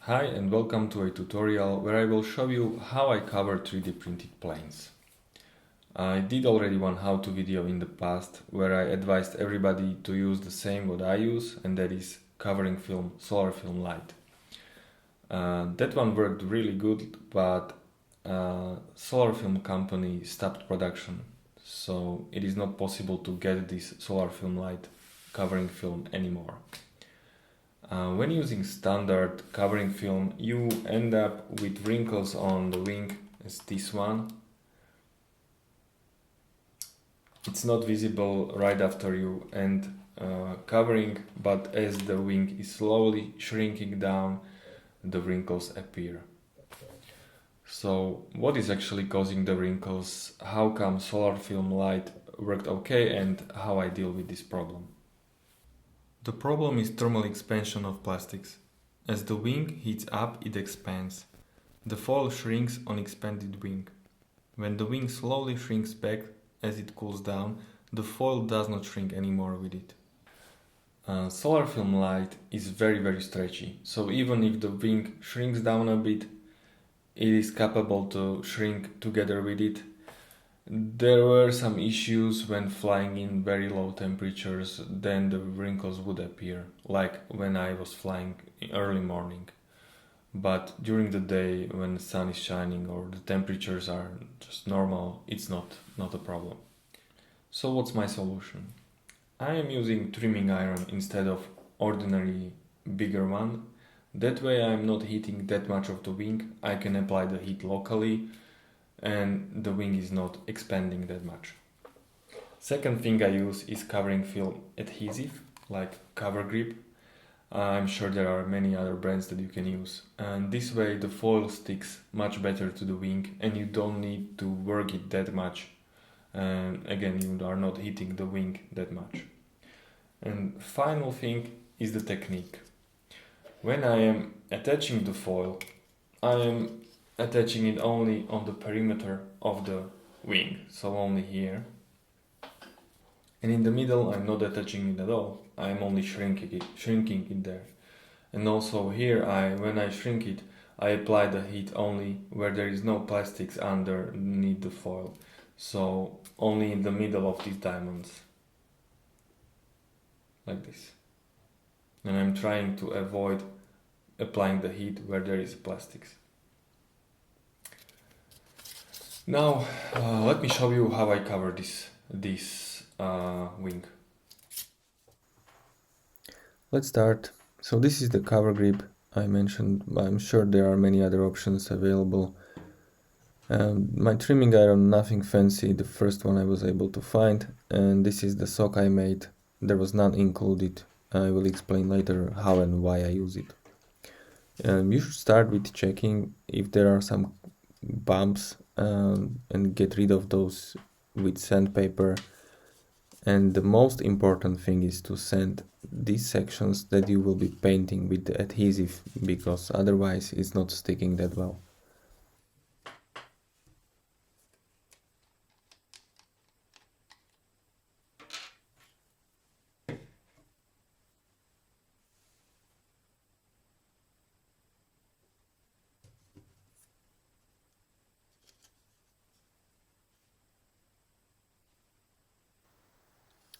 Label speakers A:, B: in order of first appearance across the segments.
A: Hi and welcome to a tutorial where I will show you how I cover 3D printed planes. I did already one how-to video in the past where I advised everybody to use the same what I use, and that is covering film, solar film light. That one worked really good, but solar film company stopped production, so it is not possible to get this solar film light covering film anymore. When using standard covering film, you end up with wrinkles on the wing as this one. It's not visible right after you end covering, but as the wing is slowly shrinking down, the wrinkles appear. So what is actually causing the wrinkles? How come solar film light worked okay, and how I deal with this problem? The problem is thermal expansion of plastics. As the wing heats up, it expands. The foil shrinks on expanded wing. When the wing slowly shrinks back as it cools down, the foil does not shrink anymore with it. Solar film light is very stretchy, so even if the wing shrinks down a bit, it is capable to shrink together with it. There were some issues when flying in very low temperatures, then the wrinkles would appear, like when I was flying in early morning. But during the day, when the sun is shining or the temperatures are just normal, it's not a problem. So what's my solution? I am using trimming iron instead of ordinary bigger one. That way I'm not heating that much of the wing. I can apply the heat locally and the wing is not expanding that much. Second thing I use is covering film adhesive, like cover grip. I'm sure there are many other brands that you can use, and this way the foil sticks much better to the wing and you don't need to work it that much, and again you are not hitting the wing that much. And final thing is the technique. When I am attaching the foil, I am attaching it only on the perimeter of the wing, so only here. And in the middle I'm not attaching it at all, I'm only shrinking it there. And also here, when I shrink it, I apply the heat only where there is no plastics underneath the foil, so only in the middle of these diamonds, like this. And I'm trying to avoid applying the heat where there is plastics. Now let me show you how I cover this wing. Let's start. So this is the cover grip I mentioned. I'm sure there are many other options available. My trimming iron, nothing fancy, the first one I was able to find, and this is the sock I made. There was none included. I will explain later how and why I use it. You should start with checking if there are some bumps and get rid of those with sandpaper. And the most important thing is to sand these sections that you will be painting with the adhesive, because otherwise it's not sticking that well.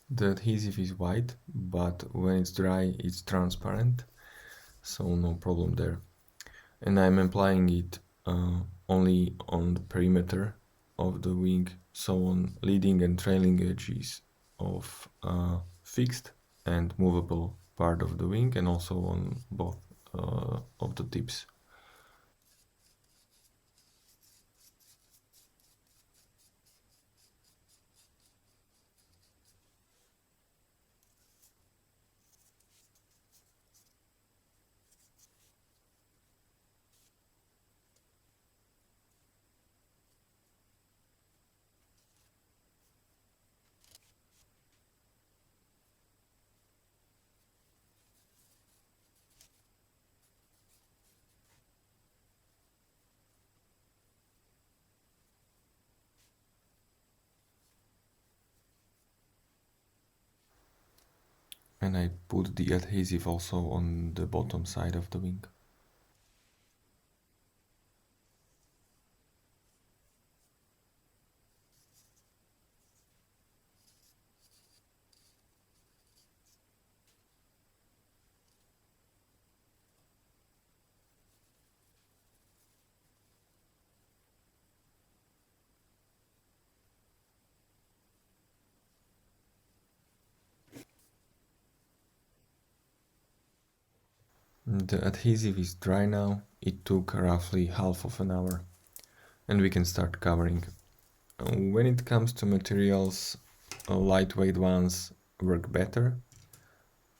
A: The adhesive is white, but when it's dry it's transparent, so no problem there. And I'm applying it only on the perimeter of the wing, so on leading and trailing edges of fixed and movable part of the wing, and also on both of the tips. And I put the adhesive also on the bottom side of the wing. The adhesive is dry now. It took roughly half of an hour, and we can start covering. When it comes to materials, lightweight ones work better.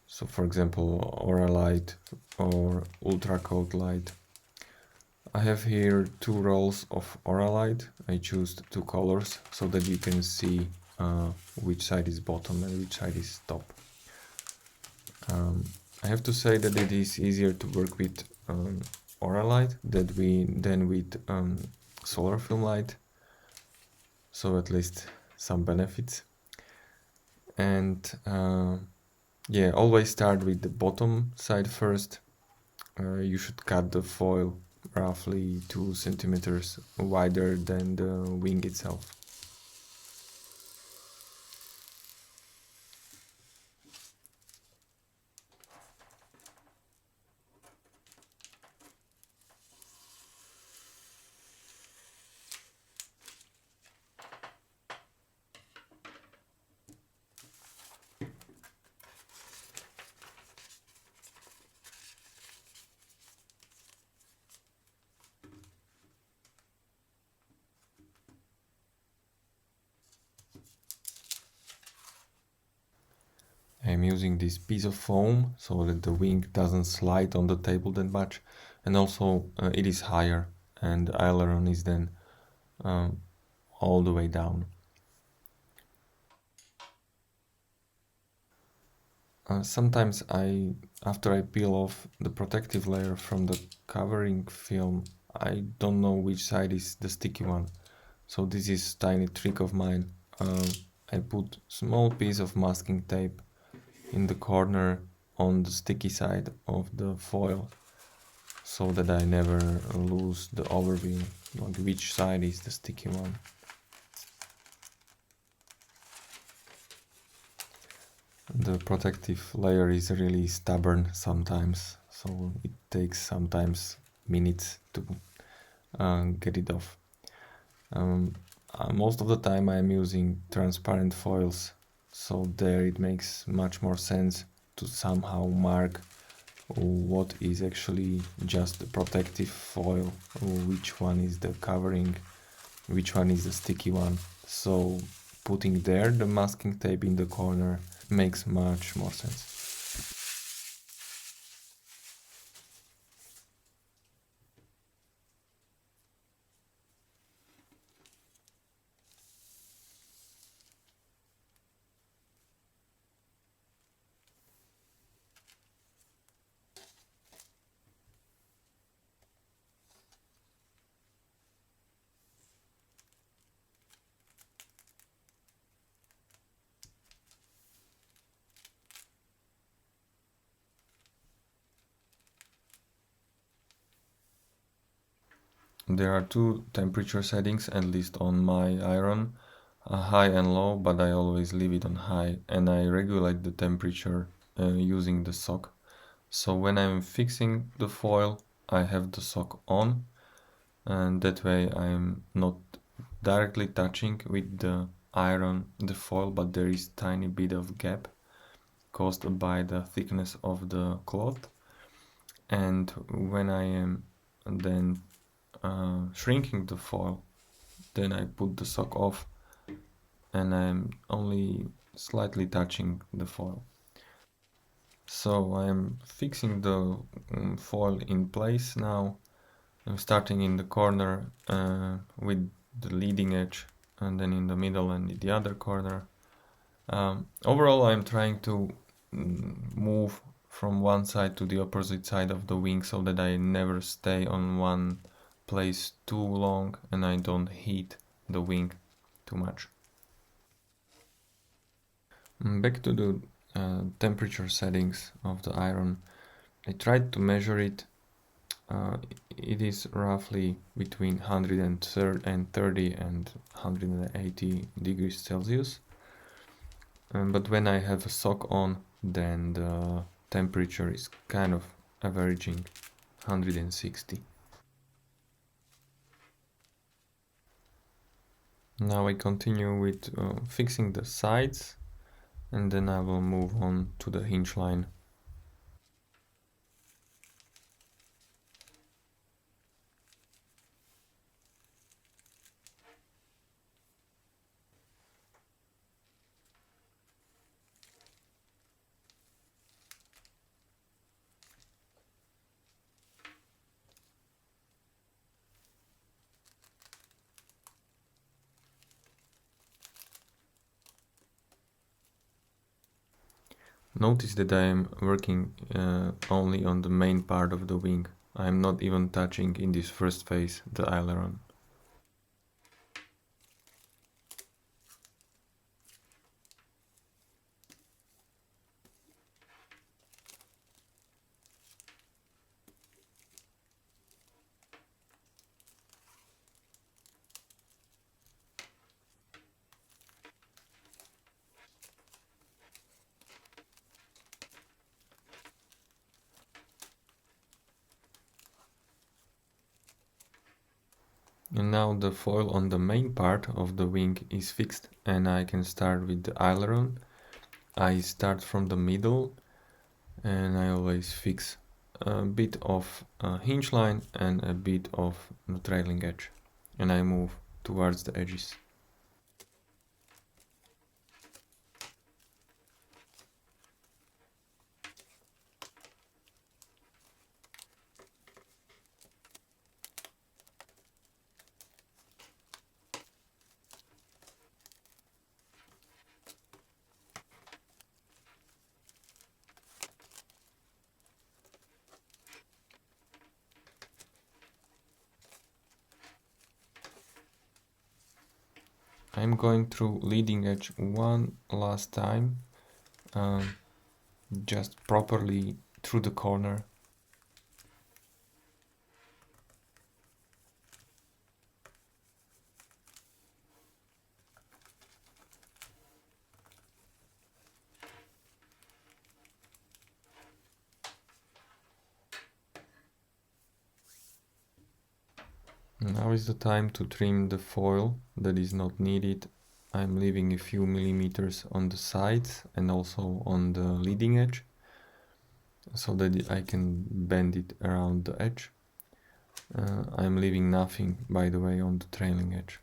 A: So for example, Oralite or Ultra Coat Light. I have here two rolls of Oralite. I chose two colors so that you can see which side is bottom and which side is top. I have to say that it is easier to work with Oralite than with solar film light, so at least some benefits. And yeah, always start with the bottom side first. You should cut the foil roughly 2 centimeters wider than the wing itself. I'm using this piece of foam so that the wing doesn't slide on the table that much, and also it is higher and the aileron is then all the way down. Sometimes after I peel off the protective layer from the covering film, I don't know which side is the sticky one. So this is tiny trick of mine. I put small piece of masking tape in the corner on the sticky side of the foil so that I never lose the overview, like which side is the sticky one. The protective layer is really stubborn sometimes, so it takes sometimes minutes to get it off. Most of the time I'm using transparent foils, so there it makes much more sense to somehow mark what is actually just the protective foil, which one is the covering, which one is the sticky one. So putting there the masking tape in the corner makes much more sense. There are two temperature settings, at least on my iron, high and low, but I always leave it on high, and I regulate the temperature using the sock. So when I'm fixing the foil, I have the sock on, and that way I'm not directly touching with the iron the foil, but there is tiny bit of gap caused by the thickness of the cloth. And when I am then shrinking the foil, then I put the sock off and I'm only slightly touching the foil. So I'm fixing the foil in place now. I'm starting in the corner with the leading edge, and then in the middle and in the other corner. Overall, I'm trying to move from one side to the opposite side of the wing so that I never stay on one place too long and I don't heat the wing too much. Back to the temperature settings of the iron. I tried to measure it. It is roughly between 130 and 180 degrees Celsius. But when I have a sock on, then the temperature is kind of averaging 160. Now I continue with fixing the sides, and then I will move on to the hinge line. Notice that I am working only on the main part of the wing. I am not even touching in this first phase the aileron. And now the foil on the main part of the wing is fixed and I can start with the aileron. I start from the middle and I always fix a bit of hinge line and a bit of the trailing edge, and I move towards the edges. I'm going through leading edge one last time, just properly through the corner. Now is the time to trim the foil that is not needed. I'm leaving a few millimeters on the sides and also on the leading edge, so that I can bend it around the edge. I'm leaving nothing, by the way, on the trailing edge.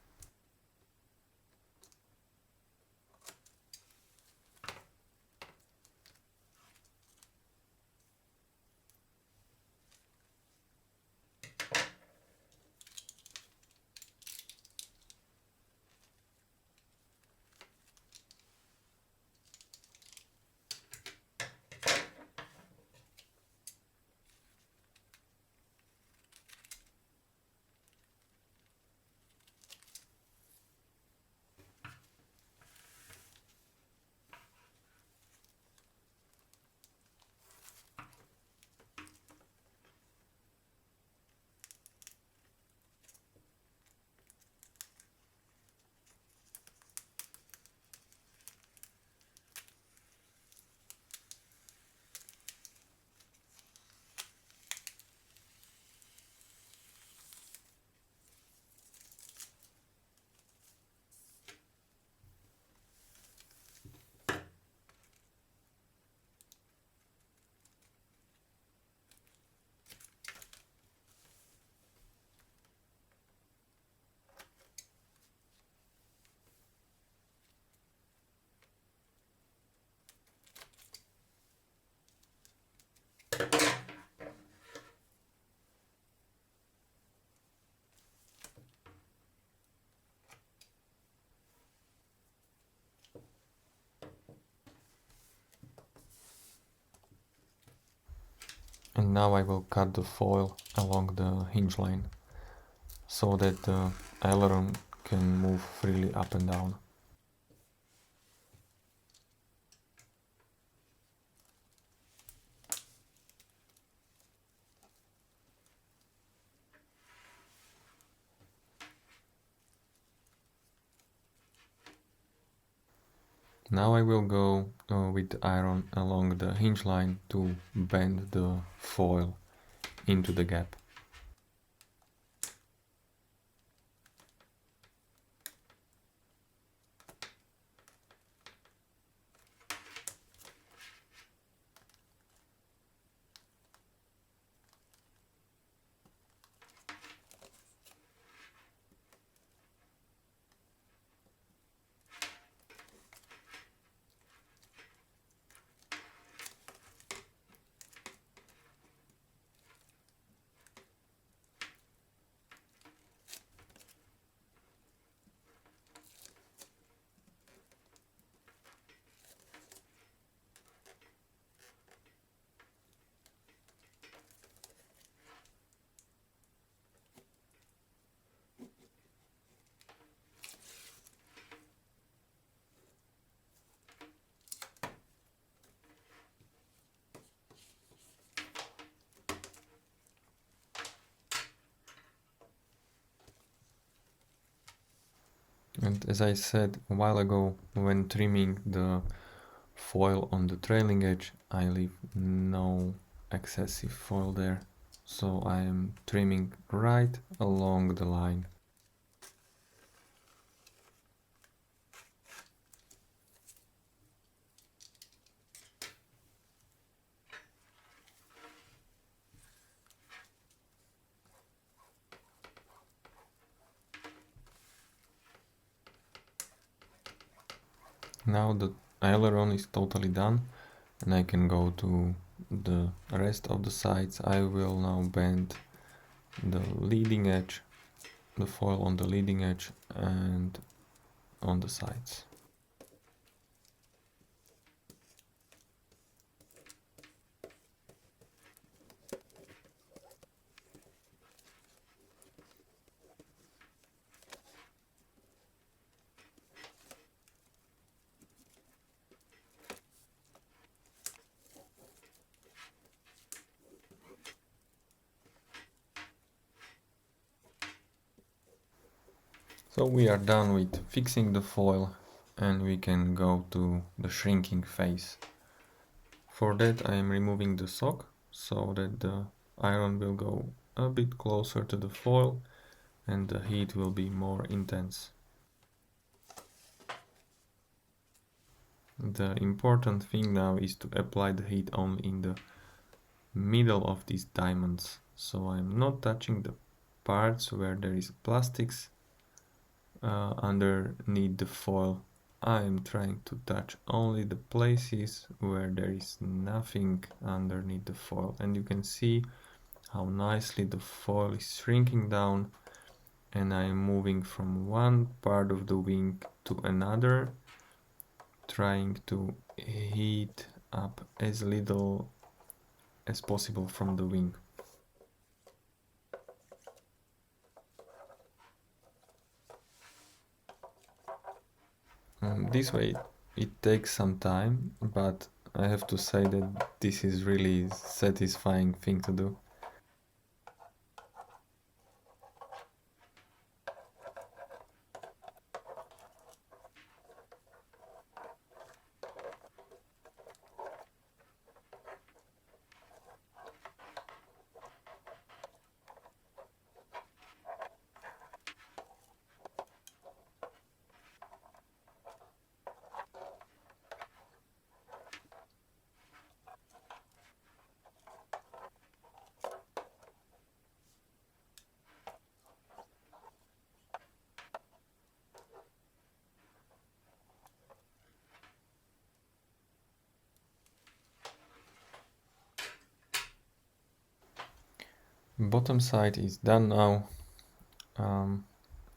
A: And now I will cut the foil along the hinge line so that the aileron can move freely up and down. Now I will go with the iron along the hinge line to bend the foil into the gap. And as I said a while ago, when trimming the foil on the trailing edge, I leave no excessive foil there, so I am trimming right along the line. Now the aileron is totally done and I can go to the rest of the sides. I will now bend the leading edge, the foil on the leading edge and on the sides. So we are done with fixing the foil and we can go to the shrinking phase. For that I am removing the sock so that the iron will go a bit closer to the foil and the heat will be more intense. The important thing now is to apply the heat only in the middle of these diamonds, so I'm not touching the parts where there is plastics underneath the foil. I'm trying to touch only the places where there is nothing underneath the foil, and you can see how nicely the foil is shrinking down, and I'm moving from one part of the wing to another, trying to heat up as little as possible from the wing. This way it takes some time, but I have to say that this is really satisfying thing to do. Bottom side is done now.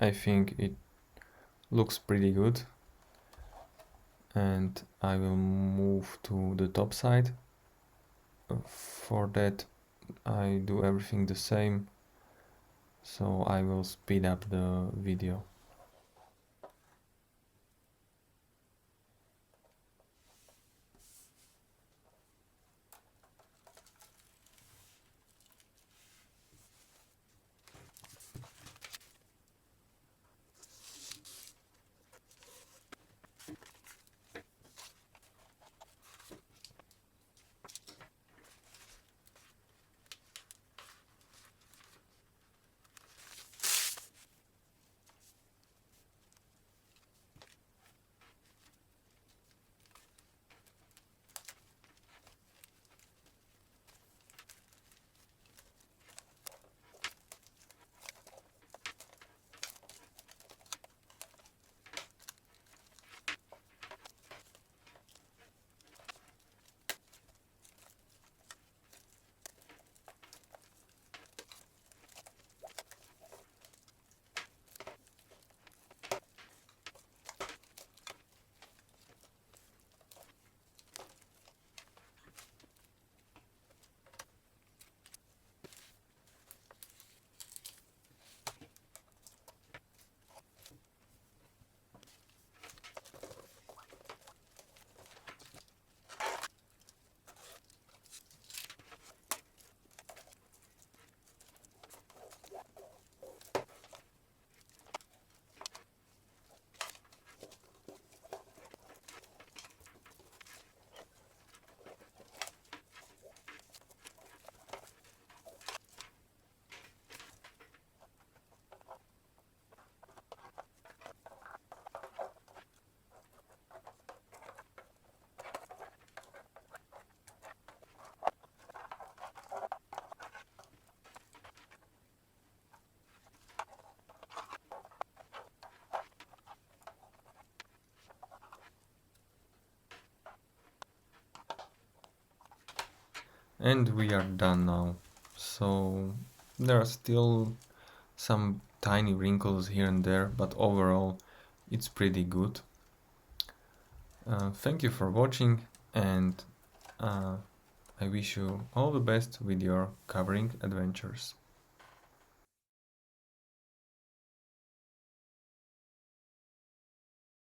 A: I think it looks pretty good, and I will move to the top side. For that I do everything the same, so I will speed up the video. And we are done now. So there are still some tiny wrinkles here and there, but overall it's pretty good. Thank you for watching, and I wish you all the best with your covering adventures.